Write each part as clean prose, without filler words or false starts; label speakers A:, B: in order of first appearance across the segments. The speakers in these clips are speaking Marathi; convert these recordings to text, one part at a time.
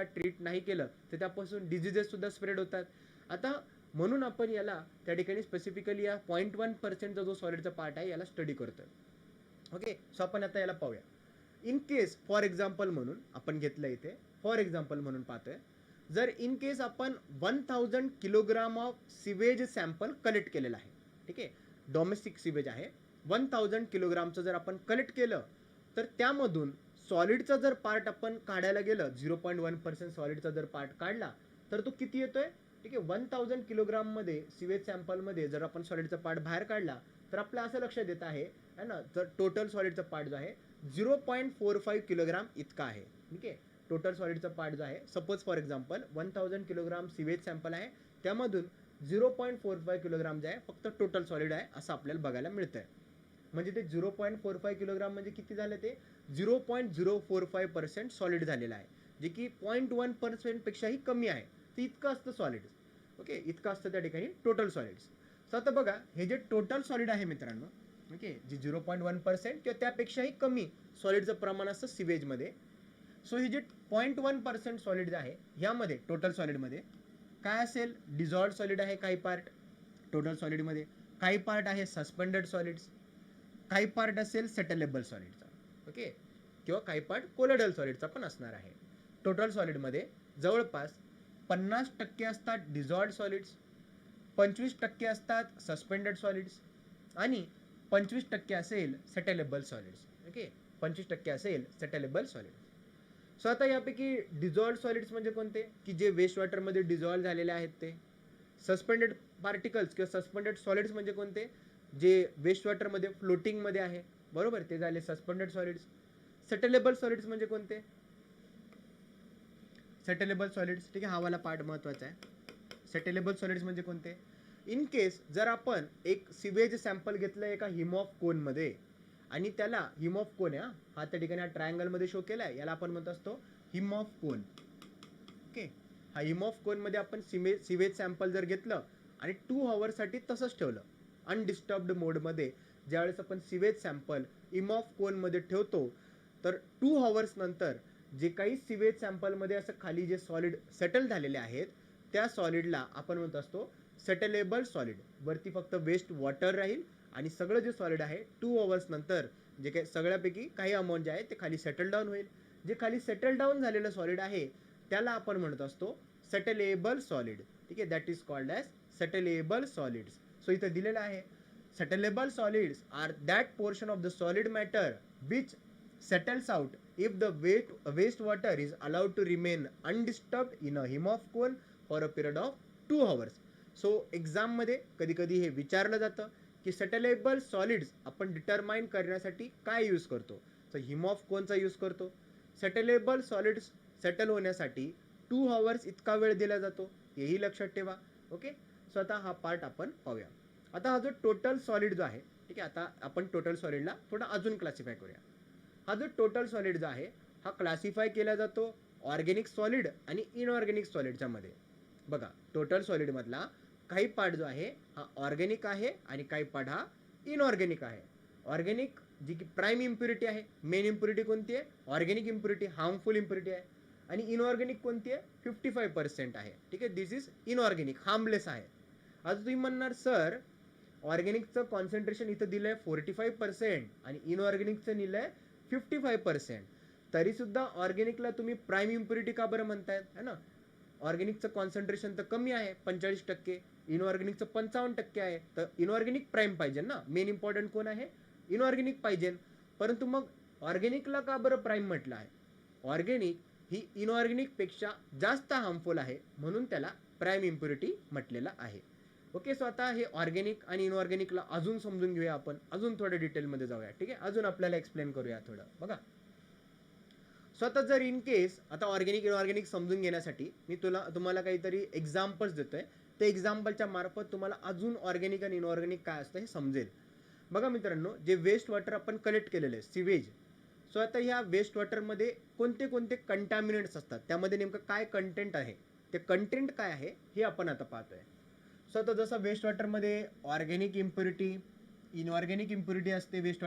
A: ट्रीट नाही केलं तर त्यापासून डिझिजेस सुद्धा स्प्रेड होतात. आता म्हणून आपण याला त्या ठिकाणी स्पेसिफिकली या 0.1% जो सॉलिडचा पार्ट आहे याला स्टडी करतोय. ओके, सो आपण आता याला पाहूया. इन केस फॉर एक्झाम्पल म्हणून आपण घेतलं इथे, फॉर एक्झाम्पल म्हणून पाहतोय, जर इन केस आपण 1000 kilogram of sewage sample collect केलेला आहे, ठीक आहे, डोमेस्टिक सिवेज आहे, 1000 किलोग्रामचं जर आपण कलेक्ट केलं तर त्यामधून सॉलिडचा जर पार्ट आपण काढायला गेलं, 0.1% सॉलिडचा जर पार्ट काढला तर तो किती येतोय, ठीक आहे, 1000 किलोग्राममध्ये सिवेज सॅम्पलमध्ये जर आपण सॉलिडचा पार्ट बाहेर काढला तर आपल्या असं लक्षात येत आहे ना, तर टोटल सॉलिडचा पार्ट जो आहे 0.45 किलोग्राम इतका आहे. ठीक आहे, टोटल सॉलिडचा पार्ट जो आहे, suppose for example 1000 kilogram sewage sample आहे, त्यामधून 0.45 किलोग्राम जे आहे फक्त टोटल सॉलिड आहे असं आपल्याला बघायला मिळतंय. म्हणजे ते 0.45 किलोग्राम म्हणजे किती झालं, ते 0.045% सॉलिड झालेलं आहे, जे की 0.1% पेक्षाही कमी आहे. ते इतकं असतं सॉलिड. ओके, इतकं असतं त्या ठिकाणी टोटल सॉलिड्स. सो आता बघा, हे जे टोटल सॉलिड आहे मित्रांनो, ओके, जे 0.1% किंवा त्यापेक्षाही कमी सॉलिडचं प्रमाण असतं सिवेजमध्ये. सो हे जे 0.1% सॉलिड आहे यामध्ये टोटल सॉलिडमध्ये काय असेल, डिझॉल्व्ड सॉलिड आहे काही पार्ट टोटल सॉलिडमध्ये, काही पार्ट आहे सस्पेंडेड सॉलिड्स, काही पार्ट असेल सेटलेबल सॉलिडचा, ओके, किंवा काही पार्ट कोलोइडल सॉलिडचा पण असणार आहे. टोटल सॉलिडमध्ये जवळपास 50% असतात डिझॉल्व्ड सॉलिड्स, 25% असतात सस्पेंडेड सॉलिड्स आणि 25% असेल सेटलेबल सॉलिड्स. ओके, 25% असेल सेटलेबल सॉलिड्स. सो आता यापैकी डिझॉल्व्ड सॉलिड्स म्हणजे कोणते, की जे वेस्ट वॉटरमध्ये डिझॉल्व्ह झालेले आहेत ते. सस्पेंडेड पार्टिकल्स किंवा सस्पेंडेड सॉलिड्स म्हणजे कोणते, जे वेस्ट वॉटरमध्ये फ्लोटिंगमध्ये आहे, बरोबर, ते झाले सस्पेंडेड सॉलिड्स. सेटलेबल सॉलिड्स म्हणजे कोणते, सेटलेबल सॉलिड्स, ठीक आहे, हा वाला पार्ट महत्वाचा आहे. सेटलेबल सॉलिड्स म्हणजे कोणते, इन केस जर आपण एक सिवेज सॅम्पल घेतलं एका हिम ऑफ कोनमध्ये आणि त्याला हिम ऑफ कोन आहे, हा त्या ठिकाणी हा ट्रायंगलमध्ये शो केला आहे, याला आपण म्हणत असतो हिम ऑफ कोन. ओके, हा हिम ऑफ कोनमध्ये आपण सिवेज सॅम्पल जर घेतलं आणि 2 आवर्ससाठी तसंच ठेवलं अनडिस्टर्ब्ड मोडमध्ये, ज्यावेळेस आपण सिवेज सॅम्पल हिम ऑफ कोनमध्ये ठेवतो तर 2 आवर्स नंतर जे काही सिवेज सॅम्पलमध्ये असं खाली जे सॉलिड सेटल झालेले आहेत त्या सॉलिडला आपण म्हणत असतो सेटलेबल सॉलिड. वरती फक्त वेस्ट वॉटर राहील आणि सगळं जे सॉलिड आहे 2 आवर्स नंतर जे काही सगळ्यापैकी काही अमाऊंट जे आहे ते खाली सेटल डाऊन होईल. जे खाली सेटल डाऊन झालेलं सॉलिड आहे त्याला आपण म्हणत असतो सेटलेबल सॉलिड. ठीक आहे, that is called as settleable solids. So इथं दिलेलं आहे, settleable solids are that portion of the solid matter which settles out if the waste water is allowed to remain undisturbed in a him of cone for a period of 2 hours. So एक्झाममध्ये कधी कधी हे विचारलं जातं की सेटलेबल सॉलिड्स आपण डिटरमाइन करण्यासाठी काय यूज करतो, तर हिम ऑफ कोनचा यूज करतो. सेटलेबल सॉलिड्स सेटल होण्यासाठी 2 आवर्स इतका वेळ दिला जातो, हेही लक्षात ठेवा. ओके, सो आता हा पार्ट आपण पाहूया. आता हा जो टोटल सॉलिड जो आहे, ठीक आहे, आता आपण टोटल सॉलिडला थोडा अजून क्लासिफाय करूया. हा जो टोटल सॉलिड जो आहे हा क्लासिफाय केला जातो ऑर्गेनिक सॉलिड आणि इनऑर्गेनिक सॉलिडच्या मध्ये. बघा, टोटल सॉलिड मधला काही पार्ट जो आहे हा ऑर्गेनिक आहे आणि काही पार्ट हा इनऑर्गेनिक आहे. ऑर्गेनिक जी की प्राईम इम्प्युरिटी आहे, मेन इम्प्युरिटी कोणती आहे, ऑर्गेनिक इम्प्युरिटी, हार्मफुल इम्प्युरिटी आहे. आणि इनऑर्गेनिक कोणती आहे, 55% आहे. ठीक आहे, दिस इज इनऑर्गेनिक, हार्मलेस आहे. आता तुम्ही म्हणणार सर ऑर्गेनिकचं कॉन्सन्ट्रेशन इथं दिलंय 45% आणि इनऑर्गेनिकचं दिलंय 55%, तरी सुद्धा ऑर्गेनिकला तुम्ही प्राईम इम्प्युरिटी का बरं म्हणतायत, है ना. ऑर्गेनिकचं कॉन्सन्ट्रेशन तर कमी आहे 45%, इनऑर्गेनिकचं 55% आहे, तर इनऑर्गेनिक प्राईम पाहिजे ना. मेन इम्पॉर्टंट कोण आहे, इनऑर्गेनिक पाहिजे. परंतु मग ऑर्गेनिकला का बरं प्राईम म्हटलं आहे, ऑर्गेनिक ही इनऑर्गेनिक पेक्षा जास्त हार्मफुल आहे म्हणून त्याला प्राईम इम्प्युरिटी म्हटलेलं आहे. ओके, सो आता हे ऑर्गेनिक आणि इनऑर्गेनिकला अजून समजून घेऊया आपण, अजून थोडं डिटेलमध्ये जाऊया. ठीक आहे, अजून आपल्याला एक्सप्लेन करूया थोडं. बघा, सो आता जर इन केस आता ऑर्गेनिक इनऑर्गेनिक समजून घेण्यासाठी मी तुम्हाला काहीतरी एक्झाम्पल्स देतोय, त्या एक्झाम्पलच्या मार्फत तुम्हाला अजून ऑर्गेनिक आणि इनऑर्गेनिक काय असतं हे समजेल. बघा मित्रांनो, जे वेस्ट वॉटर आपण कलेक्ट केलेले सिवेज, सो आता ह्या वेस्ट वॉटरमध्ये कोणते कोणते कंटॅमिनंट्स असतात, त्यामध्ये नेमकं काय कंटेंट आहे, ते कंटेंट काय आहे हे आपण आता पाहतोय. सो आता जसं वेस्ट वॉटरमध्ये ऑर्गेनिक इम्प्युरिटी, इनऑर्गेनिक इम्प्युरिटी असते वेस्ट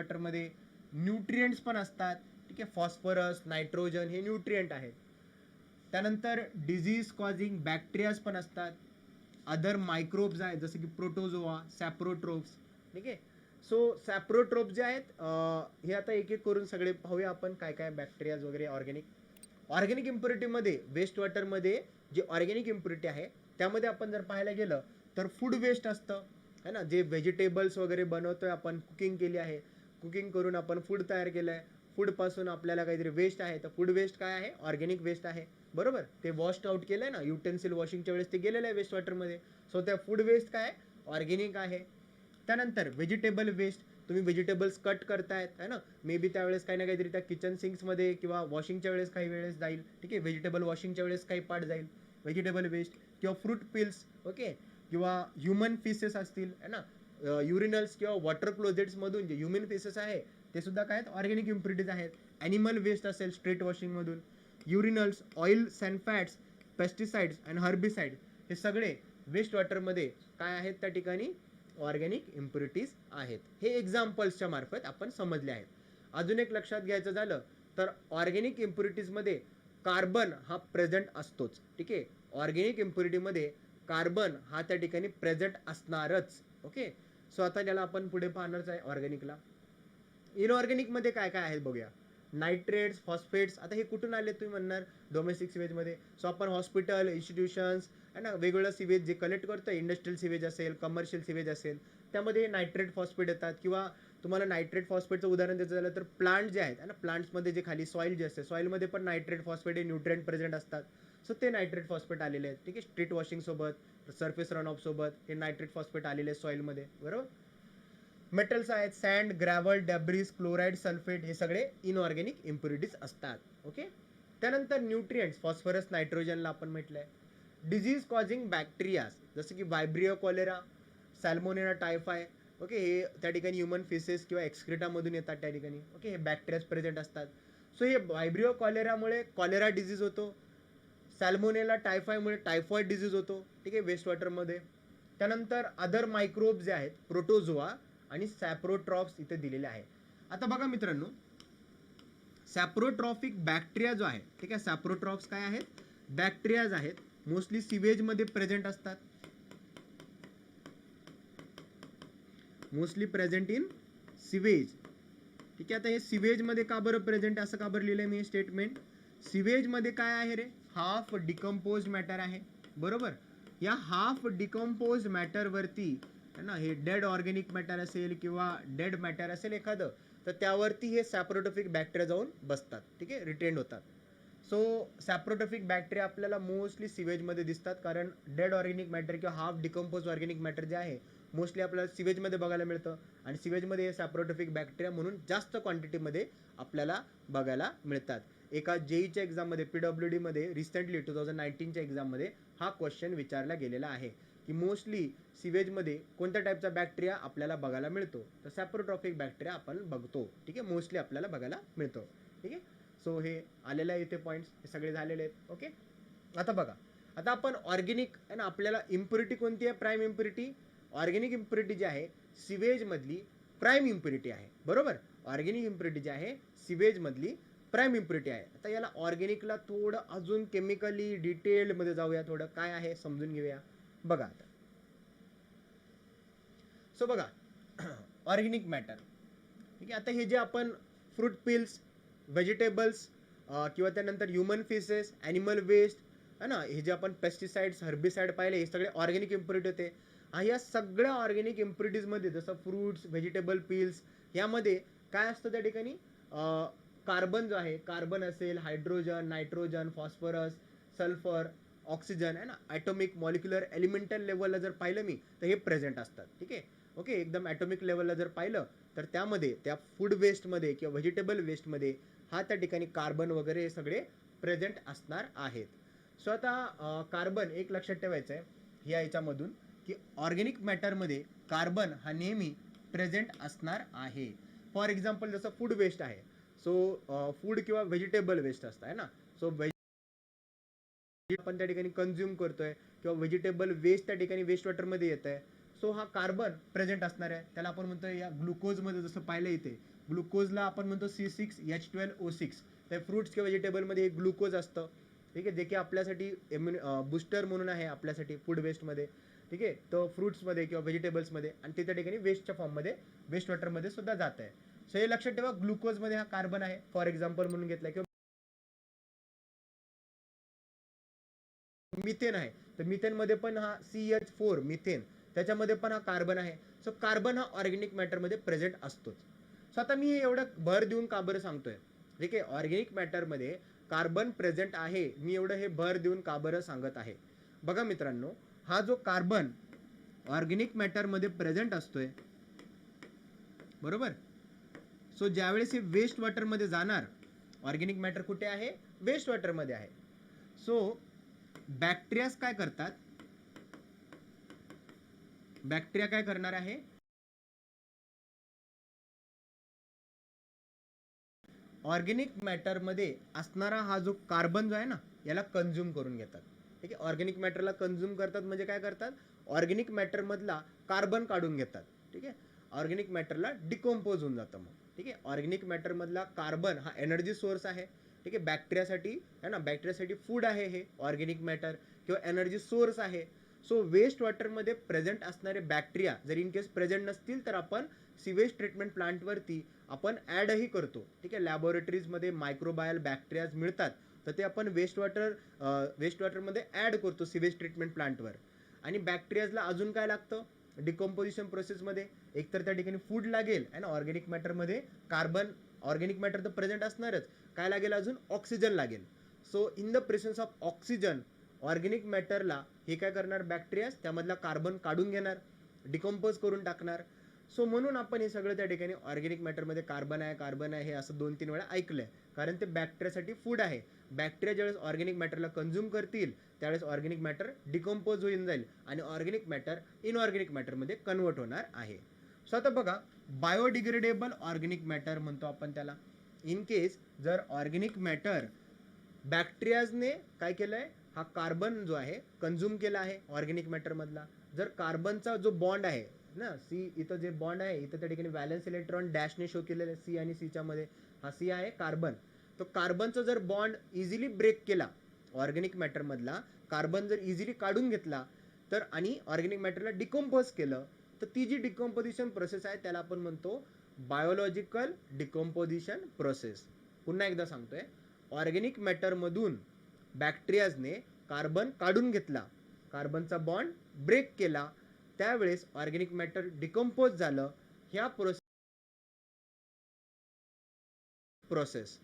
A: त्यानंतर डिझीज कॉझिंग बॅक्टेरियाज पण असतात, अदर मायक्रोब्स आहेत जसं की प्रोटोझोआ, सॅप्रोट्रोप्स. ठीक आहे. सो सॅप्रोट्रोप जे आहेत हे आता एक एक करून सगळे पाहूया आपण काय काय बॅक्टेरियाज वगैरे ऑर्गॅनिक इम्प्युरिटीमध्ये वेस्ट वॉटरमध्ये जे ऑर्गॅनिक इम्प्युरिटी आहे त्यामध्ये आपण जर पाहायला गेलं तर फूड वेस्ट असतं है ना, जे व्हेजिटेबल्स वगैरे बनवतोय आपण, कुकिंग केली आहे, कुकिंग करून आपण फूड तयार केलं आहे, फूडपासून आपल्याला काहीतरी वेस्ट आहे, तर फूड वेस्ट काय आहे, ऑर्गॅनिक वेस्ट आहे. बरोबर, ते वॉश आउट केलंय ना युटेन्सिल वॉशिंगच्या वेळेस, ते गेलेलं आहे वेस्ट वॉटरमध्ये. सो त्या फूड वेस्ट काय ऑर्गॅनिक आहे. त्यानंतर व्हेजिटेबल वेस्ट, तुम्ही व्हेजिटेबल्स कट करतायत है ना, मे बी त्यावेळेस काही ना काहीतरी त्या किचन सिंक्समध्ये किंवा वॉशिंगच्या वेळेस काही वेळेस जाईल. ठीक आहे, व्हेजिटेबल वॉशिंगच्या वेळेस काही पार्ट जाईल व्हेजिटेबल वेस्ट, किंवा फ्रूट पिल्स, ओके, किंवा ह्युमन फिसेस असतील है ना, युरिनल्स किंवा वॉटर क्लोजेट्समधून जे ह्युमन फिसेस आहे ते सुद्धा काय आहेत, ऑर्गॅनिक इम्प्युरिटीज आहेत. ॲनिमल वेस्ट असेल स्ट्रीट वॉशिंगमधून, युरिनल्स, ऑइल, सॅनफॅट्स, पेस्टिसाइड्स अँड हर्बिसाइड, हे सगळे वेस्ट वॉटरमध्ये काय आहेत त्या ठिकाणी ऑर्गॅनिक इम्प्युरिटीज आहेत. हे एक्झाम्पल्सच्या मार्फत आपण समजले आहेत. अजून एक लक्षात घ्यायचं झालं तर ऑर्गॅनिक इम्प्युरिटीजमध्ये कार्बन हा प्रेझेंट असतोच. ठीक आहे, ऑर्गॅनिक इम्प्युरिटीमध्ये कार्बन हा त्या ठिकाणी प्रेझेंट असणारच. ओके, सो आता त्याला आपण पुढे पाहणारच आहे ऑर्गॅनिकला. इनऑर्गॅनिक मध्ये काय काय आहे बघूया. नायट्रेट्स, फॉस्फेट्स, आता हे कुठून आले तुम्ही म्हणणार, डोमेस्टिक सिवेजमध्ये. सो आपण हॉस्पिटल, इन्स्टिट्यूशन्स आहे ना, वेगवेगळं सिवेज जे कलेक्ट करतोय, इंडस्ट्रियल सिवेज असेल, कमर्शियल सिवेज असेल, त्यामध्ये नायट्रेट फॉस्फेट येतात. किंवा तुम्हाला नायट्रेट फॉस्फेटचं उदाहरण द्यायचं झालं तर प्लांट जे आहेत ना, प्लांट्समध्ये जे खाली सॉईल जे असते, सॉईलमध्ये पण नायट्रेट फॉस्फेट हे न्यूट्रिएंट प्रेझेंट असतात. सो ते नायट्रेट फॉस्फेट आलेले आहेत. ठीक आहे, स्ट्रीट वॉशिंग सोबत, सरफेस रन ऑफ सोबत हे नायट्रेट फॉस्फेट आलेले आहेत सॉईलमध्ये. बरोबर, मेटल्स आहेत, सँड, ग्रॅव्हल, डॅब्रिज, क्लोराईड, सल्फेट, हे सगळे इनऑर्गॅनिक इम्प्युरिटीज असतात. ओके, त्यानंतर न्यूट्रिएंट्स, फॉस्फरस, नायट्रोजनला आपण म्हटलंय. डिझीज कॉझिंग बॅक्टेरियाज जसं की वायब्रिओ कॉलेरा, सॅल्मोनेला टायफाय, ओके, हे त्या ठिकाणी ह्युमन फिसेस किंवा एक्सक्रिटामधून येतात त्या ठिकाणी. ओके, हे बॅक्टेरियाज प्रेझेंट असतात. सो हे वायब्रिओ कॉलेरामुळे कॉलेरा डिझीज होतो, सॅल्मोनेला टायफायमुळे टायफॉइड डिझीज होतो. ठीक आहे, वेस्ट वॉटरमध्ये. त्यानंतर अदर मायक्रोब्स जे आहेत, प्रोटोझोआ आणि सॅप्रोट्रॉप्स इथे दिलेले आहे. आता बघा मित्रांनो, सॅप्रोट्रॉफिक बॅक्टेरिया जो आहे, ठीक आहे, सॅप्रोट्रॉप्स काय आहेत, बॅक्टेरियाज आहेत, मोस्टली सिवेजमध्ये प्रेझेंट असतात, मोस्टली प्रेझेंट इन सिवेज. ठीक आहे, आता हे सिवेजमध्ये का बरं प्रेझेंट, असं का बरं लिहिलंय मी स्टेटमेंट. सिवेजमध्ये काय आहे रे, हाफ डिकम्पोज मॅटर आहे. बरोबर, या हाफ डिकम्पोज मॅटर वरती है ना, हे डेड ऑर्गॅनिक मॅटर असेल किंवा डेड मॅटर असेल एखादं, तर त्यावरती हे सॅप्रोटोफिक बॅक्टेरिया जाऊन बसतात. ठीक आहे, रिटेंड होतात. सो सॅप्रोटोफिक बॅक्टेरिया आपल्याला मोस्टली सिवेजमध्ये दिसतात, कारण डेड ऑर्गॅनिक मॅटर किंवा हाफ डिकम्पोज ऑर्गॅनिक मॅटर जे आहे मोस्टली आपल्याला सिवेजमध्ये बघायला मिळतं. आणि सिवेजमध्ये हे सॅप्रोटोफिक बॅक्टेरिया म्हणून जास्त क्वांटिटीमध्ये आपल्याला बघायला मिळतात. एका जेईच्या एक्झाममध्ये, PWD मध्ये रिसेंटली 2019च्या एक्झाममध्ये हा क्वेश्चन विचारला गेलेला आहे की मोस्टली सिवेजमध्ये कोणत्या टाईपचा बॅक्टेरिया आपल्याला बघायला मिळतो, तर सॅप्रोट्रॉफिक बॅक्टेरिया आपण बघतो. ठीक आहे, मोस्टली आपल्याला बघायला मिळतो. ठीक आहे, सो हे आलेलं आहे इथे पॉईंट्स, हे सगळे झालेले आहेत. ओके, आता बघा, आता आपण ऑर्गॅनिक आहे ना, आपल्याला इम्प्युरिटी कोणती आहे, प्राईम इम्प्युरिटी. ऑर्गॅनिक इम्प्युरिटी जी आहे सिवेजमधली प्राईम इम्प्युरिटी आहे. बरोबर, ऑर्गॅनिक इम्प्युरिटी जी आहे सिवेजमधली प्राईम इम्प्युरिटी आहे. आता याला ऑर्गॅनिकला थोडं अजून केमिकली डिटेलमध्ये जाऊया, थोडं काय आहे समजून घेऊया. बघा आता, सो बघा ऑर्गॅनिक मॅटर. ठीक आहे, आता हे जे आपण फ्रूट पिल्स, व्हेजिटेबल्स किंवा त्यानंतर ह्युमन फिसेस, ॲनिमल वेस्ट है ना, हे जे आपण पेस्टिसाइड्स, हर्बिसाइड पाहिले, हे सगळे ऑर्गॅनिक इम्प्युरिटी होते. या सगळ्या ऑर्गॅनिक इम्प्युरिटीजमध्ये जसं फ्रूट्स, व्हेजिटेबल पिल्स, यामध्ये काय असतं त्या ठिकाणी, कार्बन जो आहे, कार्बन असेल, hydrogen, nitrogen, phosphorus, sulphur, oxygen आहे ना, ॲटॉमिक, मॉलिक्युलर, एलिमेंटल लेवलला जर पाहिलं मी तर हे प्रेझेंट असतात. ठीक आहे, ओके, एकदम ॲटॉमिक लेवलला जर पाहिलं तर त्यामध्ये, त्या फूड वेस्टमध्ये किंवा व्हेजिटेबल वेस्टमध्ये हा त्या ठिकाणी कार्बन वगैरे हे सगळे प्रेझेंट असणार आहेत. सो आता कार्बन एक लक्षात ठेवायचं आहे या याच्यामधून की ऑर्गॅनिक मॅटरमध्ये कार्बन हा नेहमी प्रेझेंट असणार आहे. फॉर एक्झाम्पल जसं फूड वेस्ट आहे, सो फूड किंवा व्हेजिटेबल वेस्ट असतं आहे ना, सो आपण त्या ठिकाणी कन्झ्युम करतोय किंवा व्हेजिटेबल वेस्ट त्या ठिकाणी वेस्ट वॉटरमध्ये येत आहे. सो हा कार्बन प्रेझेंट असणार आहे. त्याला आपण म्हणतो या ग्लुकोजमध्ये जसं पाहिलं इथे, ग्लुकोजला आपण म्हणतो C6H12O6. तर फ्रुट्स किंवा व्हेजिटेबलमध्ये ग्लुकोज असतं. ठीक आहे, जे की आपल्यासाठी बुस्टर म्हणून आहे आपल्यासाठी फूड वेस्टमध्ये. ठीक आहे, तो फ्रुट्समध्ये किंवा व्हेजिटेबल्समध्ये, आणि ते त्या ठिकाणी वेस्टच्या फॉर्ममध्ये वेस्ट वॉटरमध्ये सुद्धा जात आहे. सो हे लक्षात ठेवा, ग्लुकोजमध्ये हा कार्बन आहे फॉर एक्झाम्पल म्हणून घेतला, किंवा मिथेन आहे तर मिथेनमध्ये पण हा CH4 मिथेन, त्याच्यामध्ये पण हा कार्बन आहे. सो कार्बन हा ऑर्गॅनिक मॅटरमध्ये प्रेझेंट असतोच. सो आता मी हे एवढं भर देऊन का बरं सांगतोय, ठीक आहे, ऑर्गॅनिक मॅटरमध्ये कार्बन प्रेझेंट आहे, मी एवढं हे भर देऊन का बरं सांगत आहे. बघा मित्रांनो, हा जो कार्बन ऑर्गॅनिक मॅटरमध्ये प्रेझेंट असतोय, बरोबर. सो ज्यावेळेस हे वेस्ट वॉटरमध्ये जाणार, ऑर्गॅनिक मॅटर कुठे आहे, वेस्ट वॉटरमध्ये आहे. सो बॅक्टेरियाज काय करतात, बॅक्टेरिया काय करणार आहे, ऑर्गॅनिक मॅटरमध्ये असणारा हा जो कार्बन जो आहे ना, याला कंझ्युम करून घेतात. ठीक आहे, ऑर्गॅनिक मॅटरला कंझ्युम करतात म्हणजे काय करतात, ऑर्गॅनिक मॅटर मधला कार्बन काढून घेतात. ठीक आहे, ऑर्गॅनिक मॅटरला डिकम्पोज होऊन जातं मग. ठीक आहे, ऑर्गॅनिक मॅटर मधला कार्बन हा एनर्जी सोर्स आहे. ठीक आहे, बॅक्टेरियासाठी आहे ना, बॅक्टेरियासाठी फूड आहे हे ऑर्गॅनिक मॅटर, किंवा एनर्जी सोर्स आहे. सो वेस्ट वॉटरमध्ये प्रेझेंट असणारे बॅक्टेरिया जर इन केस प्रेझेंट नसतील तर आपण सिवेज ट्रीटमेंट प्लांटवरती आपण ॲडही करतो. ठीक आहे, लॅबोरेटरीजमध्ये मायक्रोबायल बॅक्टेरियाज मिळतात, तर ते आपण वेस्ट वॉटरमध्ये ॲड करतो सिवेज ट्रीटमेंट प्लांटवर. आणि बॅक्टेरियाजला अजून काय लागतं डिकम्पोजिशन प्रोसेसमध्ये, एकतर त्या ठिकाणी फूड लागेल आहे ना, ऑर्गॅनिक मॅटरमध्ये कार्बन, ऑर्गॅनिक मॅटर तर प्रेझेंट असणारच, काय लागेल अजून, ऑक्सिजन लागेल. So in the presence of oxygen organic मॅटरला हे काय करणार, बॅक्टेरिया त्यामधला कार्बन काढून घेणार, डिकम्पोज करून टाकणार. सो म्हणून आपण हे सगळं त्या ठिकाणी ऑर्गॅनिक मॅटरमध्ये कार्बन आहे हे असं 2-3 वेळा ऐकलंय, कारण ते बॅक्टेरियासाठी फूड आहे. बॅक्टेरिया ज्यावेळेस ऑर्गॅनिक मॅटरला कंझ्युम करतील त्यावेळेस ऑर्गॅनिक मॅटर डिकम्पोज होऊन जाईल आणि ऑर्गॅनिक मॅटर इनऑर्गॅनिक मॅटरमध्ये कन्वर्ट होणार आहे. सो आता बघा, बायोडिग्रेडेबल ऑर्गॅनिक मॅटर म्हणतो आपण त्याला. इन केस जर ऑर्गॅनिक मॅटर बॅक्टेरियाजने काय केलंय, हा कार्बन जो आहे कंझ्युम केला आहे ऑर्गॅनिक मॅटर मधला, जर कार्बनचा जो बॉन्ड आहे ना, सी इथं जे बॉन्ड आहे इथं त्या ठिकाणी व्हॅलन्स इलेक्ट्रॉन डॅशने शो केलेले सी आणि सीच्या मध्ये, हा सी आहे कार्बन. तो कार्बनचा जर बॉन्ड इझिली ब्रेक केला ऑर्गॅनिक मॅटर मधला, कार्बन जर इझिली काढून घेतला तर आणि ऑर्गॅनिक मॅटरला डिकम्पोज केलं, तर ती जी डिकम्पोजिशन प्रोसेस आहे त्याला आपण म्हणतो बायोलॉजिकल डिकम्पोजिशन प्रोसेस. पुन्हा एकदा सांगतोय, ऑर्गॅनिक मॅटर मधून बॅक्टेरियाजने कार्बन काढून घेतला, कार्बनचा बॉन्ड ब्रेक केला, त्यावेळेस ऑर्गॅनिक मॅटर डिकम्पोज झालं, ह्या प्रोसेस.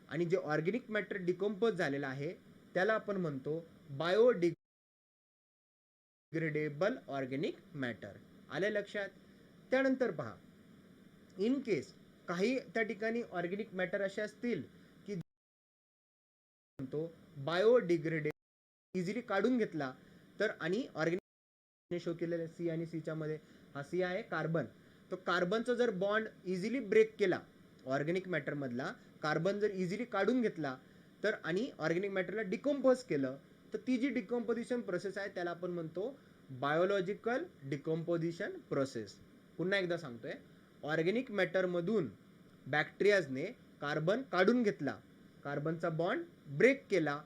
A: आणि जे ऑर्गॅनिक मॅटर डिकम्पोज झालेलं आहे त्याला आपण म्हणतो बायोडिग्रेडेबल ऑर्गॅनिक मॅटर. आले लक्षात. त्यानंतर पहा, इन केस काही त्या ठिकाणी ऑर्गॅनिक मॅटर असे असतील की म्हणतो बायोडिग्रेडेबल इझिली काढून घेतला तर, आणि ऑर्गॅनिक शो केलेले सी आणि सीच्या मध्ये, हा सी आहे कार्बन. तो कार्बनचा जर बॉन्ड इझिली ब्रेक केला ऑर्गॅनिक मॅटर मधला, कार्बन जर इझिली काढून घेतला तर आणि ऑर्गॅनिक मॅटरला डिकम्पोज केलं, तर ती जी डिकम्पोजिशन प्रोसेस आहे त्याला आपण म्हणतो बायोलॉजिकल डिकम्पोजिशन प्रोसेस. पुन्हा एकदा सांगतोय, ऑर्गॅनिक मॅटर मधून बॅक्टेरियाजने कार्बन काढून घेतला, कार्बनचा बॉन्ड ब्रेक केला,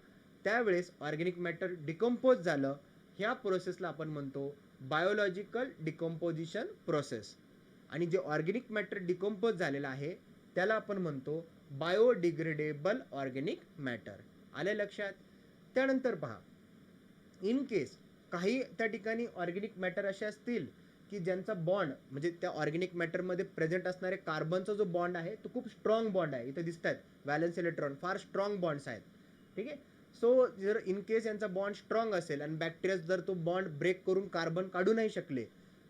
A: त्यावेळेस ऑर्गॅनिक मॅटर डिकम्पोज झालं, ह्या प्रोसेसला आपण म्हणतो बायोलॉजिकल डिकम्पोजिशन प्रोसेस. आणि जे ऑर्गॅनिक मॅटर डिकम्पोज झालेलं आहे त्याला आपण म्हणतो बायोडिग्रेडेबल ऑर्गॅनिक मॅटर. आले लक्षात. त्यानंतर पहा, इन केस काही त्या ठिकाणी ऑर्गॅनिक मॅटर असे असतील की ज्यांचा बॉन्ड म्हणजे त्या ऑर्गॅनिक मॅटरमध्ये प्रेझेंट असणारे कार्बनचा जो बॉन्ड आहे तो खूप स्ट्रॉंग बॉन्ड आहे, इथे दिसतात व्हॅलन्स इलेक्ट्रॉन फार स्ट्रॉंग बॉन्ड्स आहेत. ठीक आहे, सो जर इन केस यांचा बॉन्ड स्ट्रॉंग असेल आणि बॅक्टेरिया जर तो बॉन्ड ब्रेक करून कार्बन काढू नाही शकले,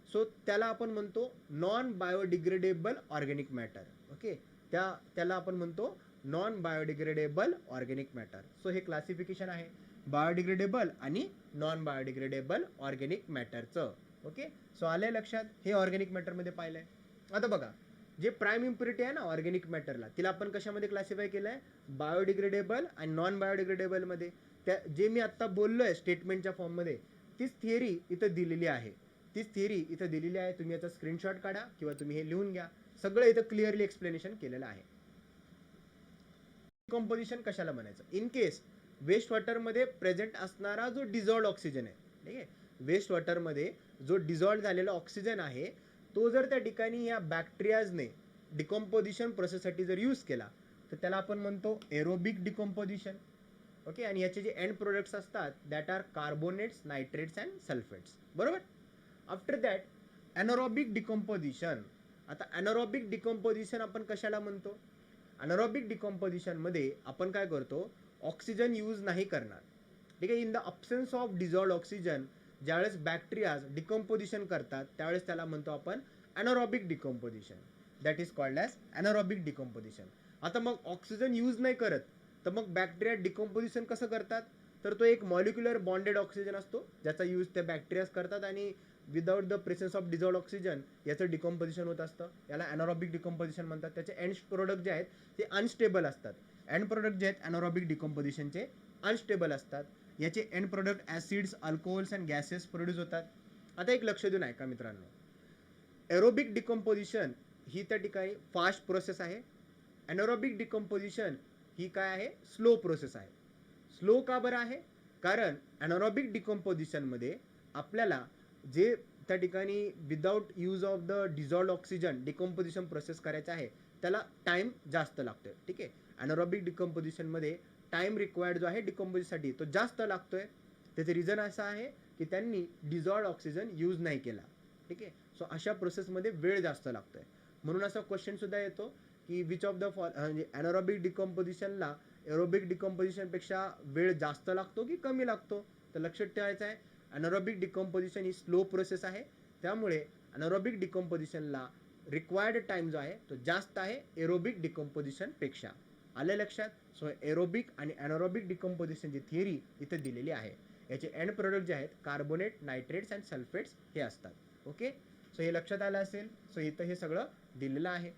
A: सो त्याला आपण म्हणतो non biodegradable organic matter. Okay, त्याला आपण म्हणतो non biodegradable organic matter. So हे क्लासिफिकेशन आहे बायोडिग्रेडेबल आणि नॉन बायोडिग्रेडेबल ऑर्गॅनिक मॅटरचं. ओके, सो आले लक्षात. हे ऑर्गॅनिक मॅटरमध्ये पाहिलंय. आता बघा, जे प्राईम इम्प्युरिटी आहे ना ऑर्गॅनिक मॅटरला, तिला आपण कशामध्ये क्लासिफाय केलंय, बायोडिग्रेडेबल आणि नॉन बायोडिग्रेडेबल मध्ये. त्या जे मी आता बोललोय स्टेटमेंटच्या फॉर्ममध्ये, तीच थिअरी इथं दिलेली आहे, तीच थिअरी इथं दिलेली आहे. तुम्ही याचा स्क्रीनशॉट काढा किंवा तुम्ही हे लिहून घ्या, सगळं इथं क्लिअरली एक्सप्लेनेशन केलेलं आहे. डिकम्पोजिशन कशाला म्हणायचं, इन केस वेस्ट वॉटरमध्ये प्रेझेंट असणारा जो डिझॉल्ड ऑक्सिजन आहे, ठीक आहे, वेस्ट वॉटरमध्ये जो डिझॉल्व झालेला ऑक्सिजन आहे तो जर त्या ठिकाणी या बॅक्टेरियाजने डिकम्पोजिशन प्रोसेससाठी जर यूज केला तर त्याला आपण म्हणतो एरोबिक डिकम्पोजिशन. ओके, आणि याचे जे एंड प्रोडक्ट्स असतात that are carbonates, nitrates and sulphates. बरोबर. After that anaerobic decomposition. आता ॲनारोबिक डिकम्पोजिशन आपण कशाला म्हणतो? ॲनारोबिक डिकम्पोजिशनमध्ये आपण काय करतो, ऑक्सिजन यूज नाही करणार, ठीक आहे. In the absence of dissolved oxygen ज्यावेळेस बॅक्टेरियाज डिकम्पोजिशन करतात त्यावेळेस त्याला म्हणतो आपण anaerobic decomposition. That is called as anaerobic decomposition. आता मग ऑक्सिजन यूज नाही करत तर मग बॅक्टेरिया डिकम्पोजिशन कसं करतात? तर तो एक मॉलिक्युलर बॉन्डेड ऑक्सिजन असतो ज्याचा यूज त्या बॅक्टेरियाज करतात आणि without the presence of dissolved oxygen याचं डिकम्पोजिशन होत असतं. याला ॲनारोबिक डिकम्पोजिशन म्हणतात. त्याचे एंड प्रोडक्ट जे आहेत ते अनस्टेबल असतात. एंड प्रोडक्ट जे आहेत ॲनारोबिक डिकम्पोजिशनचे अनस्टेबल असतात. याचे end product acids, alcohols and gases produce होतात. आता एक लक्ष देऊन ऐका मित्रांनो, एरोबिक डिकम्पोजिशन ही त्या ठिकाणी फास्ट प्रोसेस आहे. ॲनारोबिक डिकम्पोजिशन ही काय आहे? स्लो प्रोसेस आहे. स्लो का बरं आहे? कारण ॲनारोबिक डिकम्पोजिशनमध्ये आपल्याला जे त्या ठिकाणी without use of the dissolved oxygen decomposition process करायचं आहे त्याला टाइम जास्त लागतोय, ठीक आहे. ॲनारोबिक डिकम्पोजिशनमध्ये टाइम रिक्वायर्ड जो आहे डिकम्पोजिशनसाठी तो जास्त लागतोय. त्याचे रिझन असं आहे की त्यांनी डिझॉल्ड ऑक्सिजन यूज नाही केला, ठीक आहे. सो अशा प्रोसेसमध्ये वेळ जास्त लागतोय. म्हणून असा क्वेश्चन सुद्धा येतो की विच ऑफ द म्हणजे ॲनारोबिक डिकम्पोजिशनला एरोबिक डिकम्पोजिशनपेक्षा वेळ जास्त लागतो की कमी लागतो? तर लक्षात ठेवायचं आहे ॲनारोबिक डिकम्पोजिशन ही स्लो प्रोसेस आहे. त्यामुळे ॲनारोबिक डिकम्पोजिशनला रिक्वायर्ड टाइम जो आहे तो जास्त आहे एरोबिक डिकम्पोजिशनपेक्षा. आलं लक्षात? सो एरोबिक आणि ॲनारोबिक डिकम्पोजिशनची थिअरी इथे दिलेली आहे. याचे एंड प्रोडक्ट जे आहेत कार्बोनेट, नायट्रेट्स अँड सल्फेट्स हे असतात. ओके, सो हे लक्षात आलं असेल. सो इथं हे सगळं दिलेलं आहे.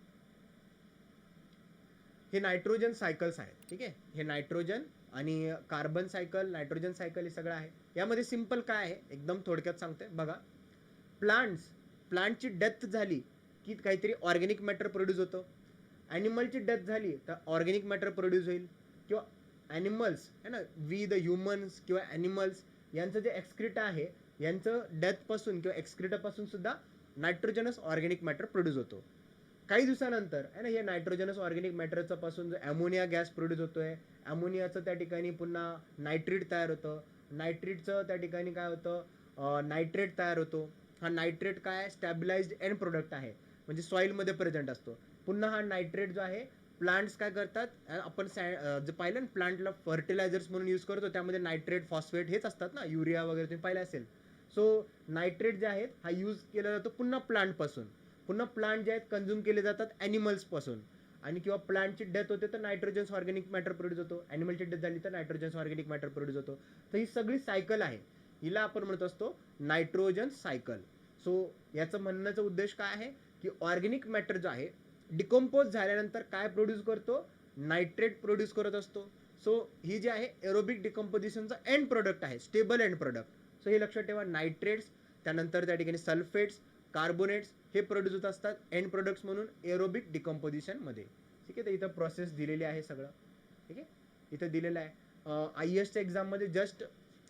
A: हे नायट्रोजन सायकल्स आहेत, ठीक आहे. हे नायट्रोजन आणि कार्बन सायकल, नायट्रोजन सायकल हे सगळं आहे. यामध्ये सिंपल काय आहे एकदम थोडक्यात सांगते बघा. प्लांटची डेथ झाली की काहीतरी ऑर्गॅनिक मॅटर प्रोड्यूस होतो. ॲनिमलची डेथ झाली तर ऑर्गॅनिक मॅटर प्रोड्यूस होईल. किंवा ॲनिमल्स है ना, वी द ह्युमन्स किंवा ॲनिमल्स यांचं जे एक्सक्रिटा आहे यांचं डेथपासून किंवा एक्सक्रिटापासून सुद्धा नायट्रोजनस ऑर्गॅनिक मॅटर प्रोड्यूस होतो. काही दिवसानंतर आहे ना हे नायट्रोजनस ऑर्गॅनिक मॅटरचा पासून जो ॲमोनिया गॅस प्रोड्यूस होतोय, ॲमोनियाचं त्या ठिकाणी पुन्हा नायट्रेट तयार होतं. नायट्रेटचं त्या ठिकाणी काय होतं, नायट्रेट तयार होतो. हा नायट्रेट काय स्टॅबिलाइज्ड एंड प्रोडक्ट आहे, म्हणजे सॉईलमध्ये प्रेझेंट असतो. पुन्हा हा नायट्रेट जो आहे प्लांट्स काय करतात, आपण जे पाहिलं ना प्लांटला फर्टिलायझर्स म्हणून यूज करतो त्यामध्ये नायट्रेट, फॉस्फेट हेच असतात ना, युरिया वगैरे तुम्ही पाहिलं असेल. सो नायट्रेट जे आहेत हा यूज केला जातो पुन्हा प्लांटपासून. पुन्हा प्लांट जे आहेत कन्झ्युम केले जातात ॲनिमल्सपासून. आणि किंवा प्लांटची डेथ होते तर नायट्रोजन्स ऑर्गॅनिक मॅटर प्रोड्यूस होतो. ॲनिमलची डेथ झाली तर नायट्रोजन्स ऑर्गॅनिक मॅटर प्रोड्यूस होतो. तर ही सगळी सायकल आहे, हिला आपण म्हणत असतो नायट्रोजन सायकल. सो याचं म्हणण्याचा उद्देश काय आहे की ऑर्गॅनिक मॅटर जो आहे डिकम्पोज झाल्यानंतर काय प्रोड्यूस करतो, नायट्रेट प्रोड्यूस करत असतो. सो ही जी आहे एरोबिक डिकम्पोजिशनचा एंड प्रोडक्ट आहे, स्टेबल एंड प्रोडक्ट. सो हे लक्षात ठेवा. नायट्रेट्स, त्यानंतर त्या ठिकाणी सल्फेट्स, कार्बोनेट्स हे प्रोड्यूस होत असतात एंड प्रोडक्ट्स म्हणून एरोबिक डिकम्पोजिशनमध्ये. ठीक आहे, तर इथं प्रोसेस दिलेली आहे सगळं. ठीक आहे, इथं दिलेलं आहे. IASच्या एक्झाममध्ये जस्ट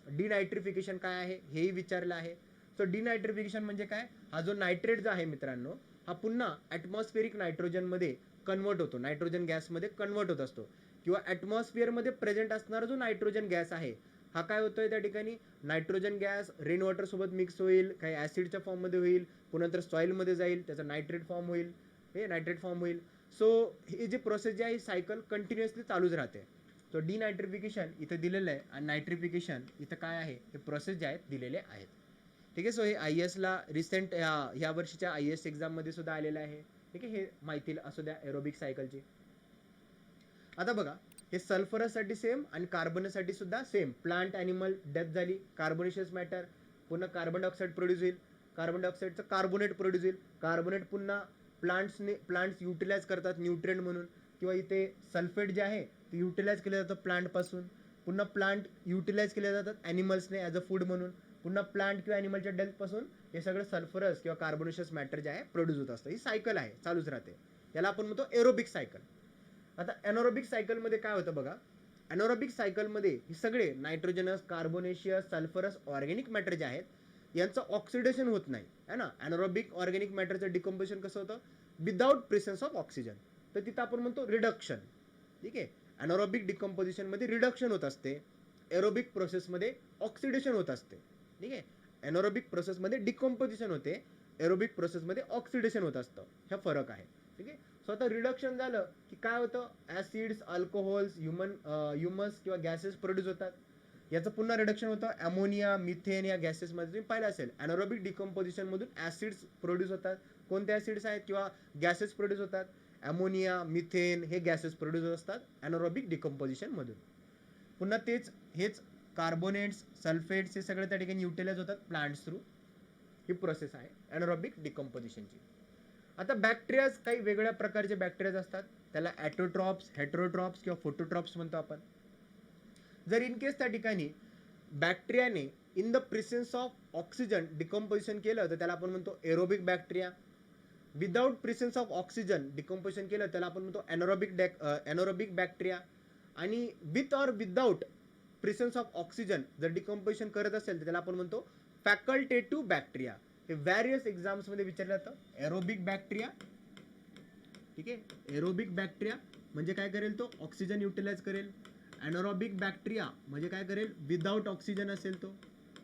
A: डिनायट्रिफिकेशन काय आहे हेही विचारलं आहे. सो डिनायट्रिफिकेशन म्हणजे काय, हा जो नायट्रेट जो आहे मित्रांनो हा पुन्हा ॲटमॉस्फेरिक नायट्रोजनमध्ये कन्वर्ट होतो, नायट्रोजन गॅसमध्ये कन्वर्ट होत असतो. किंवा ॲटमॉस्फिअरमध्ये प्रेझेंट असणारा जो नायट्रोजन गॅस आहे हा काय होतोय त्या ठिकाणी, नायट्रोजन गॅस रेन वॉटर सोबत मिक्स होईल, काही ॲसिडच्या फॉर्ममध्ये होईल, पुन्हा नंतर सॉईलमध्ये जाईल, त्याचा नायट्रेट फॉर्म होईल, हे नायट्रेट फॉर्म होईल. सो ही जी प्रोसेस जी आहे सायकल कंटिन्युअसली चालूच राहते. सो डिनायट्रिफिकेशन इथं दिलेलं आहे आणि नायट्रिफिकेशन इथं काय आहे हे प्रोसेस जे आहेत दिलेले आहेत. ठीक आहे. सो हे IASला रिसेंट ह्या वर्षीच्या IAS एक्झाममध्ये सुद्धा आलेलं आहे. ठीक आहे, हे माहिती असू द्या एरोबिक सायकलची. आता बघा, हे सल्फरससाठी सेम आणि कार्बनसाठी सुद्धा सेम. प्लांट ॲनिमल डेथ झाली, कार्बोनेशियस मॅटर, पुन्हा कार्बन डायऑक्साईड प्रोड्यूस होईल, कार्बन डायऑक्साईडचं कार्बोनेट प्रोड्यूस होईल. कार्बोनेट पुन्हा प्लांट्स युटिलाइज करतात न्यूट्रिएंट म्हणून. किंवा इथे सल्फेट जे आहे ते युटिलाइज केलं जातं प्लांटपासून. पुन्हा प्लांट युटिलाइज केले जातात ॲनिमल्सने ॲज अ फूड म्हणून. पुन्हा प्लांट किंवा ॲनिमलच्या डेथपासून हे सगळं सल्फरस किंवा कार्बोनेशियस मॅटर जे आहे प्रोड्यूस होत असतं. ही सायकल आहे, चालूच राहते. याला आपण म्हणतो एरोबिक सायकल. आता एनोरोबिक सायकलमध्ये काय होतं बघा, ॲनारोबिक सायकलमध्ये हे सगळे nitrogenous, carbonaceous, sulphurous organic matter जे आहेत यांचं ऑक्सिडेशन होत नाही है ना. ॲनारोबिक ऑर्गॅनिक मॅटरचं डिकम्पोजिशन कसं होतं, विदाउट प्रेझेन्स ऑफ ऑक्सिजन. तर तिथं आपण म्हणतो रिडक्शन. ठीक आहे. ॲनारोबिक डिकम्पोजिशनमध्ये रिडक्शन होत असते, एरोबिक प्रोसेसमध्ये ऑक्सिडेशन होत असते. ठीक आहे. ॲनारोबिक प्रोसेसमध्ये डिकम्पोजिशन होते, एरोबिक प्रोसेसमध्ये ऑक्सिडेशन होत असतं. हा फरक आहे. ठीक आहे. सो आता रिडक्शन झालं की काय होतं, ॲसिड्स, अल्कोहोल्स, ह्युमस किंवा गॅसेस प्रोड्यूस होतात. याचं पुन्हा रिडक्शन होतं अमोनिया, मिथेन या गॅसेसमध्ये. तुम्ही पाहिलं असेल ॲनारोबिक डिकम्पोजिशनमधून ॲसिड्स प्रोड्यूस होतात. कोणते ॲसिड्स आहेत किंवा गॅसेस प्रोड्यूस होतात, अमोनिया, मिथेन हे गॅसेस प्रोड्यूस असतात ॲनारोबिक डिकम्पोजिशनमधून. पुन्हा हेच कार्बोनेट्स, सल्फेट्स हे सगळे त्या ठिकाणी युटिलाइज होतात प्लांट्स थ्रू. ही प्रोसेस आहे ॲनारोबिक डिकम्पोजिशनची. आता बॅक्टेरियाज काही वेगळ्या प्रकारचे बॅक्टेरियाज असतात. त्याला ॲटोट्रॉप्स, हेटरोट्रॉप्स किंवा फोटोट्रॉप्स म्हणतो आपण. जर इन केस त्या ठिकाणी बॅक्टेरियाने in the presence of oxygen decomposition केलं तर त्याला आपण म्हणतो aerobic bacteria. Without presence of oxygen decomposition केलं त्याला आपण म्हणतो एनोरोबिक बॅक्टेरिया. आणि with or without presence of oxygen जर डिकम्पोजिशन करत असेल तर त्याला आपण म्हणतो फॅकल्टेटिव्ह बॅक्टेरिया. हे व्हॅरियस एक्झाम्स मध्ये विचारलं जातं. एरोबिक बॅक्टेरिया, ठीक आहे, एरोबिक बॅक्टेरिया म्हणजे काय करेल, तो ऑक्सिजन युटिलाइज करेल. एनोरोबिक बॅक्टेरिया म्हणजे काय करेल, विदाउट ऑक्सिजन असेल तो.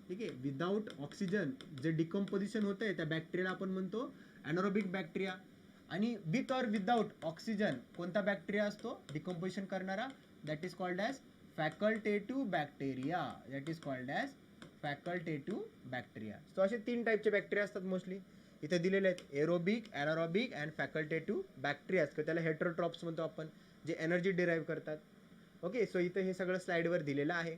A: ठीक आहे, विदाउट ऑक्सिजन जे डिकम्पोजिशन होत आहे त्या बॅक्टेरियाला आपण म्हणतो एनोरोबिक बॅक्टेरिया. आणि विथ ऑर विदाउट ऑक्सिजन कोणता बॅक्टेरिया असतो डिकम्पोजिशन करणारा, that is called as facultative bacteria. That is called as facultative bacteria. So असे 3 टाईपचे बॅक्टेरिया असतात मोस्टली इथे दिलेले आहेत, aerobic, anaerobic and facultative bacteria. त्याला हेटरोट्रॉप्स म्हणतो आपण, जे एनर्जी डिराईव्ह करतात. ओके, सो इथे हे सगळं स्लाइडवर दिलेलं आहे.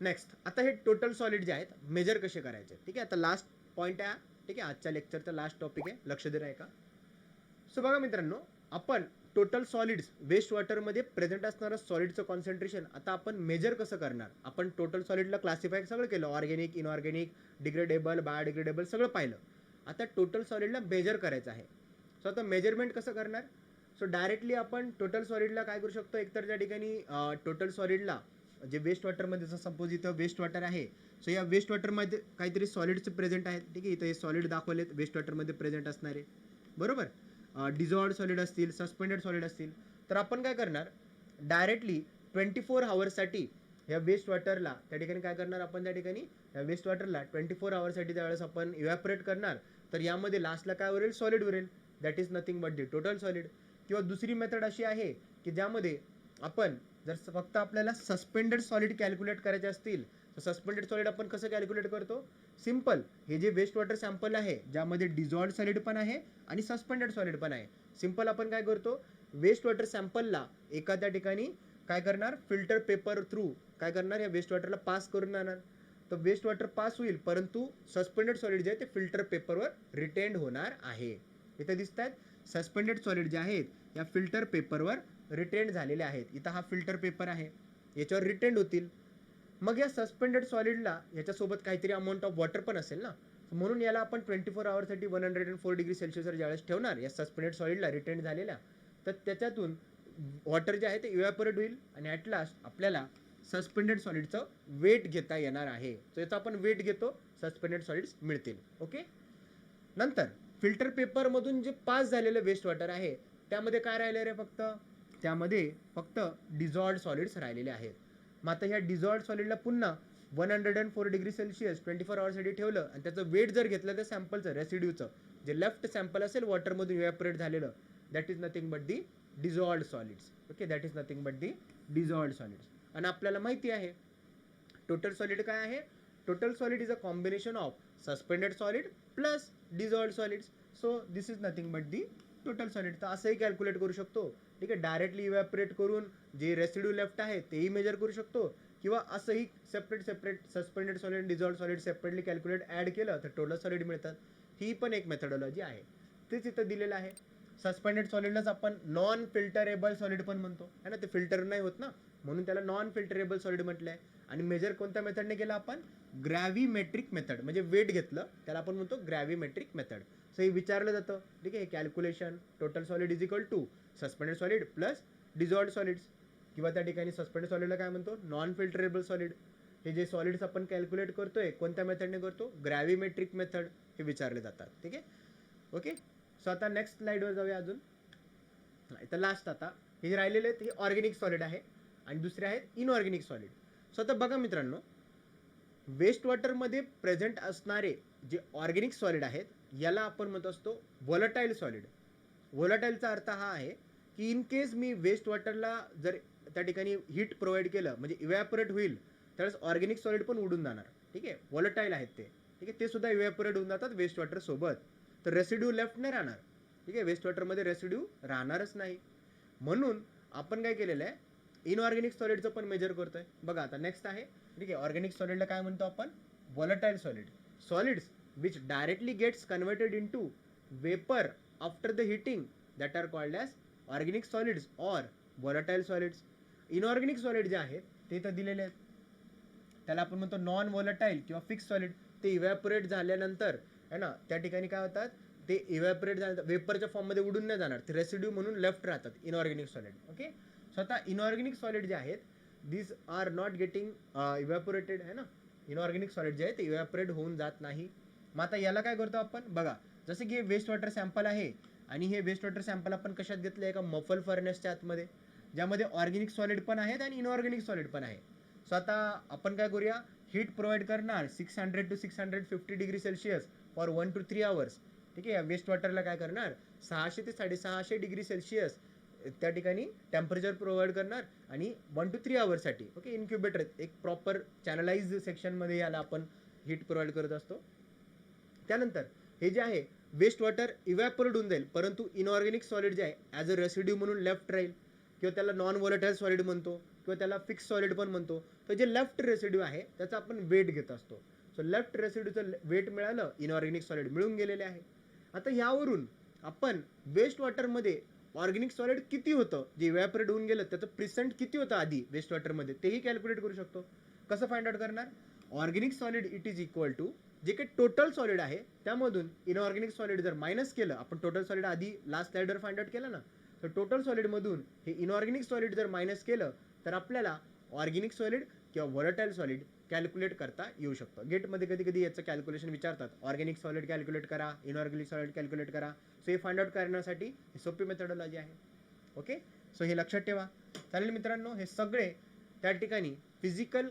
A: नेक्स्ट, आता हे टोटल सॉलिड जे आहेत मेजर कसे करायचे. ठीक आहे, आता लास्ट पॉईंट आहे. ठीक आहे, आजच्या लेक्चरचा लास्ट टॉपिक आहे, लक्ष दिलं आहे का. सो बघा मित्रांनो, आपण टोटल सॉलिड्स वेस्ट वॉटरमध्ये प्रेझेंट असणारं सॉलिडचं कॉन्सन्ट्रेशन आता आपण मेजर कसं करणार. आपण टोटल सॉलिडला क्लासिफाय सगळं केलं, ऑर्गॅनिक, इनऑर्गॅनिक, डिग्रेडेबल, बायोडिग्रेडेबल सगळं पाहिलं. आता टोटल सॉलिडला मेजर करायचं आहे. सो आता मेजरमेंट कसं करणार. सो डायरेक्टली आपण टोटल सॉलिडला काय करू शकतो, एकतर त्या ठिकाणी टोटल सॉलिडला जे वेस्ट वॉटरमध्ये, जर सपोज इथं वेस्ट वॉटर आहे, सो या वेस्ट वॉटरमध्ये काहीतरी सॉलिड्स प्रेझेंट आहेत. ठीक आहे, इथं हे सॉलिड दाखवलेत वेस्ट वॉटरमध्ये प्रेझेंट असणारे, बरोबर. डिझॉल्व्ड सॉलिड असतील, सस्पेंडेड सॉलिड असतील, तर आपण काय करणार, डायरेक्टली 24 आवर्ससाठी ह्या वेस्ट वॉटरला त्या ठिकाणी काय करणार, आपण त्या ठिकाणी ह्या वेस्ट वॉटरला 24 आवर्ससाठी त्यावेळेस आपण इव्हॅपोरेट करणार. तर यामध्ये लास्टला काय उरेल, सॉलिड उरेल. That is nothing but the total solid. किंवा दुसरी मेथड अशी आहे की ज्यामध्ये आपण जर फक्त आपल्याला सस्पेंडेड सॉलिड कॅल्क्युलेट करायचे असतील तर सस्पेंडेड सॉलिड आपण कसं कॅल्क्युलेट करतो, सिम्पल. हे जे वेस्ट वॉटर सॅम्पल आहे ज्यामध्ये डिझॉल्व्ड सॉलिड पण आहे आणि सस्पेंडेड सॉलिड पण आहे, सिम्पल आपण काय करतो, वेस्ट वॉटर सॅम्पलला एखाद्या ठिकाणी काय करणार, फिल्टर पेपर थ्रू काय करणार, या वेस्ट वॉटरला पास करून आणणार. तर वेस्ट वॉटर पास होईल, परंतु सस्पेंडेड सॉलिड जे आहे ते फिल्टर पेपरवर रिटेंड होणार आहे. इथे दिसत आहेत सस्पेंडेड सॉलिड जे आहेत या फिल्टर पेपरवर रिटेंड झालेले आहेत. इथं हा फिल्टर पेपर आहे, याच्यावर रिटेंड होतील. मग या सस्पेंडेड सॉलिडला याच्यासोबत काहीतरी अमाऊंट ऑफ वॉटर पण असेल ना, म्हणून याला आपण 24 आवर्ससाठी 104 डिग्री सेल्सिअसवर ज्यावेळेस ठेवणार या सस्पेंडेड सॉलिडला रिटेंड झालेल्या, तर त्याच्यातून वॉटर जे आहे ते इव्हॅपोरेट होईल आणि ॲट लास्ट आपल्याला सस्पेंडेड सॉलिडचं वेट घेता येणार आहे. तर याचा आपण वेट घेतो, सस्पेंडेड सॉलिड्स मिळतील. ओके, नंतर फिल्टर पेपरमधून जे पास झालेलं वेस्ट वॉटर आहे त्यामध्ये काय राहिले रे, त्यामध्ये फक्त डिझॉल्व्ड सॉलिड्स राहिलेले आहेत. मग आता ह्या डिझॉल्व्ड सॉलिडला पुन्हा 104 डिग्री सेल्सिअस 24 आवर्ससाठी ठेवलं आणि त्याचं वेट जर घेतलं त्या सॅम्पलचं, रेसिड्यूचं, जे लेफ्ट सॅम्पल असेल वॉटरमधून इव्हॅपोरेट झालेलं, that is nothing but the dissolved solids. Okay, that is nothing but the dissolved solids. आणि आपल्याला माहिती आहे टोटल सॉलिड काय आहे, total solid is a combination of suspended solid plus dissolved solids. So this is nothing but the total solid. तर असंही कॅल्क्युलेट करू शकतो. ठीक आहे, डायरेक्टली इव्हॅपोरेट करून जे रेसिड्यू लेफ्ट आहे तेही मेजर करू शकतो, किंवा असंही separate suspended solid, dissolved solid separately calculate add केलं तर टोटल सॉलिड मिळतात. ही पण एक मेथडॉलॉजी आहे, तेच इथं दिलेलं आहे. सस्पेंडेड सॉलिडलाच आपण नॉन फिल्टरेबल सॉलिड पण म्हणतो है ना, ते फिल्टर नाही होत ना, म्हणून त्याला नॉन फिल्टरेबल सॉलिड म्हटलं आहे. आणि मेजर कोणत्या मेथडने केलं आपण, ग्रॅव्हिमेट्रिक मेथड, म्हणजे वेट घेतलं त्याला आपण म्हणतो ग्रॅव्हिमेट्रिक मेथड. सो हे विचारलं जातं. ठीक आहे, calculation total solid is equal to suspended solid plus dissolved solids. किंवा त्या ठिकाणी सस्पेंडेड सॉलिडला काय म्हणतो, नॉन फिल्टरेबल सॉलिड. हे जे सॉलिड्स आपण कॅल्क्युलेट करतोय कोणत्या मेथडने करतो, ग्रॅव्हिमेट्रिक मेथड हे विचारले जातात. ठीक आहे, ओके. सो आता नेक्स्ट स्लाइडवर जाऊया. अजून इथं लास्ट आता हे जे राहिलेले आहेत हे ऑर्गॅनिक सॉलिड आहे आणि दुसरे आहेत इनऑर्गॅनिक सॉलिड. सो आता बघा मित्रांनो, वेस्ट वॉटरमध्ये प्रेझेंट असणारे जे ऑर्गॅनिक सॉलिड आहेत याला आपण म्हणत असतो व्होलाटाईल सॉलिड. व्होलाटाईलचा अर्थ हा आहे की इन केस मी वेस्ट वॉटरला जर त्या ठिकाणी हीट प्रोव्हाइड केलं म्हणजे इव्हॅपोरेट होईल त्यावेळेस ऑर्गॅनिक सॉलिड पण उडून जाणार. ठीक आहे, व्होलाटाईल आहेत ते. ठीक आहे, ते सुद्धा इव्हॅपोरेट होऊन जातात वेस्ट वॉटर सोबत. तर रेसिड्यू लेफ्ट नाही राहणार. ठीक आहे, वेस्ट वॉटरमध्ये रेसिड्यू राहणारच नाही. म्हणून आपण काय केलेलं आहे, इनऑर्गॅनिक सॉलिडचं पण मेजर करतोय. बघा आता नेक्स्ट आहे. ठीक आहे, ऑर्गॅनिक सॉलिडला काय म्हणतो आपण, volatile solid. Solids which directly gets converted into vapour after the heating that are called as organic solids or volatile solids. Inorganic solid जे आहेत ते इथं दिलेले आहेत, त्याला आपण म्हणतो नॉन व्होलाटाईल किंवा फिक्स सॉलिड. ते इव्हॅपोरेट झाल्यानंतर आहे ना त्या ठिकाणी काय होतात, ते इव्हॅपोरेट झाल्यानंतर वेपरच्या फॉर्ममध्ये उडून नाही जाणार, ते रेसिड्यू म्हणून लेफ्ट राहतात इनऑर्गॅनिक सॉलिड. ओके, सो आता इनऑर्गॅनिक सॉलिड जे आहेत दीज आर नॉट गेटिंग इव्हॅपोरेटेड आहे ना. इनऑर्गॅनिक सॉलिड जे आहे ते इव्हॅपोरेट होऊन जात नाही. मग आता याला काय करतो आपण, बघा जसं की हे वेस्ट वॉटर सॅम्पल आहे आणि हे वेस्ट वॉटर सॅम्पल आपण कशात घेतलं, एका मफल फर्नेसच्या आतमध्ये, ज्यामध्ये ऑर्गॅनिक सॉलिड पण आहेत आणि इनऑर्गॅनिक सॉलिड पण आहे. सो आता आपण काय करूया, हीट प्रोव्हाइड करणार 600 to 650 degree Celsius for 1 to 3 hours. ठीक आहे, वेस्ट वॉटरला काय करणार 600 ते 650 डिग्री सेल्सिअस त्या ठिकाणी टेम्परेचर प्रोव्हाइड करणार आणि 1 to 3 hours साठी. ओके, इन्क्युबेटर एक प्रॉपर चॅनलाइज सेक्शनमध्ये याला आपण हीट प्रोव्हाइड करत असतो. त्यानंतर हे जे आहे वेस्ट वॉटर इव्हॅपोरेट होऊन जाईल, परंतु इनऑर्गॅनिक सॉलिड जे आहे ॲज अ रेसिड्यू म्हणून लेफ्ट राहील, किंवा त्याला नॉन व्होलाटाईल सॉलिड म्हणतो किंवा त्याला फिक्स सॉलिड पण म्हणतो. तर जे लेफ्ट रेसिड्यू आहे त्याचा आपण वेट घेत असतो. सो लेफ्ट रेसिड्यूचं वेट मिळालं, इनऑर्गॅनिक सॉलिड मिळून गेलेले आहे. आता यावरून आपण वेस्ट वॉटरमध्ये ऑर्गॅनिक सॉलिड किती होतं, जे इव्हॅपोरेट होऊन गेलं त्याचं प्रिसेंट किती होतं आधी वेस्ट वॉटरमध्ये तेही कॅल्क्युलेट करू शकतो. कसं फाइंड आउट करणार, organic solid it is equal to जे काही टोटल सॉलिड आहे त्यामधून इनऑर्गॅनिक सॉलिड जर मायनस केलं, आपण टोटल सॉलिड आधी लास्ट स्लाइडवर फाइंड आउट केलं ना, तर टोटल सॉलिडमधून हे इनऑर्गॅनिक सॉलिड जर मायनस केलं तर आपल्याला ऑर्गॅनिक सॉलिड किंवा व्होलाटाईल सॉलिड कॅल्क्युलेट करता येऊ शकतं. गेटमध्ये कधी कधी याचं कॅल्क्युलेशन विचारतात, ऑर्गॅनिक सॉलिड कॅल्क्युलेट करा, इनऑर्गॅनिक सॉलिड कॅल्क्युलेट करा. सो हे फाइंड आउट करण्यासाठी ही सोपी मेथडॉलॉजी आहे. ओके, सो हे लक्षात ठेवा. चालेल मित्रांनो, हे सगळे त्या ठिकाणी physical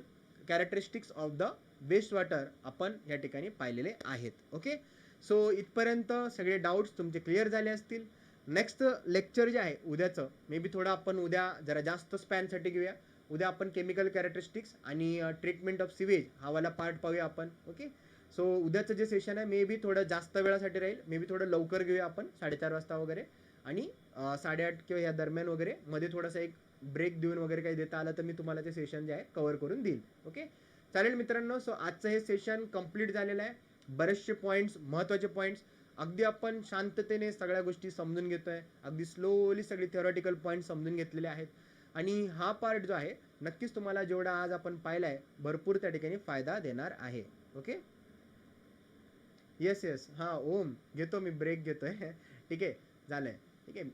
A: characteristics of the waste water आपण या ठिकाणी पाहिलेले आहेत. ओके, सो इथपर्यंत सगळे डाऊट्स तुमचे क्लिअर झाले असतील. नेक्स्ट लेक्चर जे आहे उद्याचं, मे बी थोडं आपण उद्या जरा जास्त स्पॅनसाठी घेऊया. उद्या आपण केमिकल कॅरेक्टरिस्टिक्स आणि ट्रीटमेंट ऑफ सिवेज हा वाला पार्ट पाहूया आपण. ओके, सो उद्याचं जे सेशन आहे मे बी थोडं जास्त वेळासाठी राहील, मे बी थोडं लवकर घेऊया आपण 8:30 वाजता वगैरे, आणि 8:30 किंवा या दरम्यान वगैरे मध्ये थोडासा एक ब्रेक देऊन वगैरे काही देता आलं तर मी तुम्हाला ते सेशन जे आहे कव्हर करून देईल. ओके, चालेल मित्रांनो. सो आजचं हे सेशन कंप्लीट झालेलं आहे. बरेचसे पॉईंट्स, महत्त्वाचे पॉईंट्स अगदी आपण शांततेने सगळ्या गोष्टी समजून घेतोय, अगदी स्लोली सगळे थिओरिटिकल पॉईंट समजून घेतलेले आहेत. आणि हा पार्ट जो आहे नक्कीच तुम्हाला जेवढा आज आपण पाहिला आहे भरपूर त्या ठिकाणी फायदा देणार आहे. ओके, येस येस, हां ओम घेतो मी, ब्रेक घेतोय. ठीक आहे, झालंय. ठीक आहे,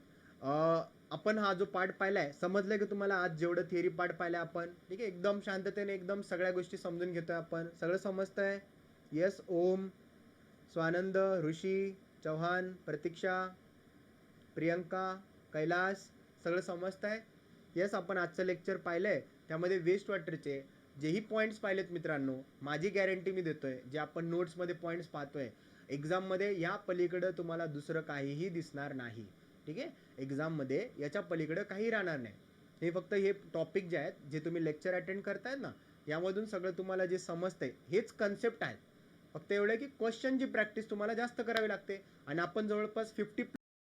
A: आपण हा जो पार्ट पाहिलाय समजलंय की तुम्हाला, आज जेवढं थिअरी पार्ट पाहिलाय आपण. ठीक आहे, एकदम शांततेने एकदम सगळ्या गोष्टी समजून घेतोय आपण, सगळं समजतंय. येस ओम, स्वानंद, ऋषी, चव्हाण, प्रतीक्षा, प्रियंका, कैलास, सगळं समजतंय. येस, आपण आजचं लेक्चर पाहिलंय त्यामध्ये वेस्ट वॉटरचे जेही पॉईंट्स पाहिलेत मित्रांनो, माझी गॅरंटी मी देतोय, जे आपण नोट्समध्ये पॉईंट्स पाहतोय एक्झाममध्ये या पलीकडं तुम्हाला दुसरं काहीही दिसणार नाही. ठीक आहे, एक्झाममध्ये याच्या पलीकडं काही राहणार नाही. हे फक्त हे टॉपिक जे आहेत, जे तुम्ही लेक्चर अटेंड करतायत ना, यामधून सगळं तुम्हाला जे समजतंय हेच कन्सेप्ट आहेत. फक्त एवढं की क्वेश्चनची प्रॅक्टिस तुम्हाला जास्त करावी लागते. आणि आपण जवळपास 50